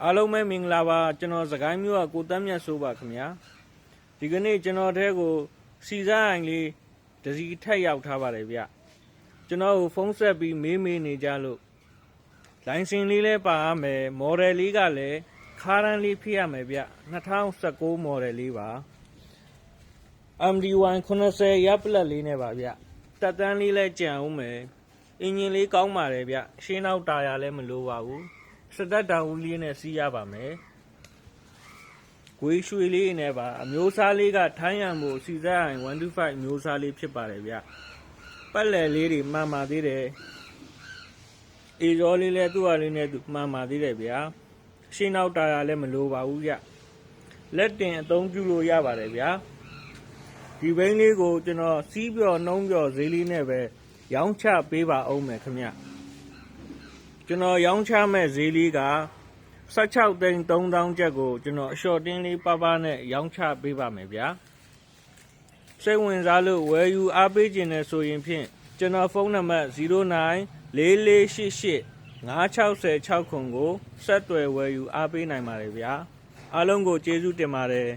အားလုံးပဲမင်္ဂလာပါကျွန်တော်စကိုင်းမြို့ကကိုတန်းမြတ်ဆိုးပါခင်ဗျာဒီကနေ့ကျွန်တော်တဲ့ကိုစီစားအိမ်လေးတစီထက်ရောက်ထားပါတယ်ဗျကျွန်တော်ကိုဖုန်းဆက်ပြီးမေးနေကြလို့လိုင်စင်လေးလဲပါရမယ်မော်ဒယ်လေးကလည်းခါရန်လေးဖြစ်ရမယ်ဗျ2019မော်ဒယ်လေးပါ MD1 80 ရပ်ပလက်လေးနဲ့ပါဗျတက်တန်းလေးလဲကြံအောင်မယ်အင်ဂျင်လေးကောင်းပါတယ်ဗျရှင်းနောက်တာယာလည်းမလိုပါဘူးစတက်တောင်ဦးလေးနဲ့စီးရပါမယ်ဂွေးရွှေလေးနဲ့ပါအမျိုးစားလေးကထိုင်းရံမို့စီစားရင်125အမျိုးစားလေးဖြစ်ပါတယ်ဗျပတ်လည်လေးတွေမှန်ပါသေးတယ်အေရောလေးလည်းသူ့ဟာလေးနဲ့သူမှန်ပါသေးတယ်ဗျာရှင်းနောက်တာယာလည်းမလိုပါဘူးဗျလက်တင်အသုံးပြုလို့ရပါတယ်ဗျာဒီဘိန်းလေးကိုကျွန်တော်စီးပြော့နှုံးပြော့ဈေးလေးနဲ့ပဲရောင်းချပေးပါအောင်မယ်ခင်ဗျကျွန်တော်ရောင်းချမဲ့ဈေးလေးက16သိန်း3000ကျပ်ကိုကျွန်တော်အလျှော့တင်းလေးပါနဲ့ရောင်းချပေးပါမယ်ဗျာစိတ်ဝင်စားလို့ဝယ်ယူအားပေးခြင်းနဲ့ဆိုရင်ဖြင့်ကျွန်တော်ဖုန်းနံပါတ်0944885606ကိုဆက်သွယ်ဝယ်ယူအားပေးနိုင်ပါတယ်ဗျာအားလုံးကိုကျေးဇူးတင်ပါတယ်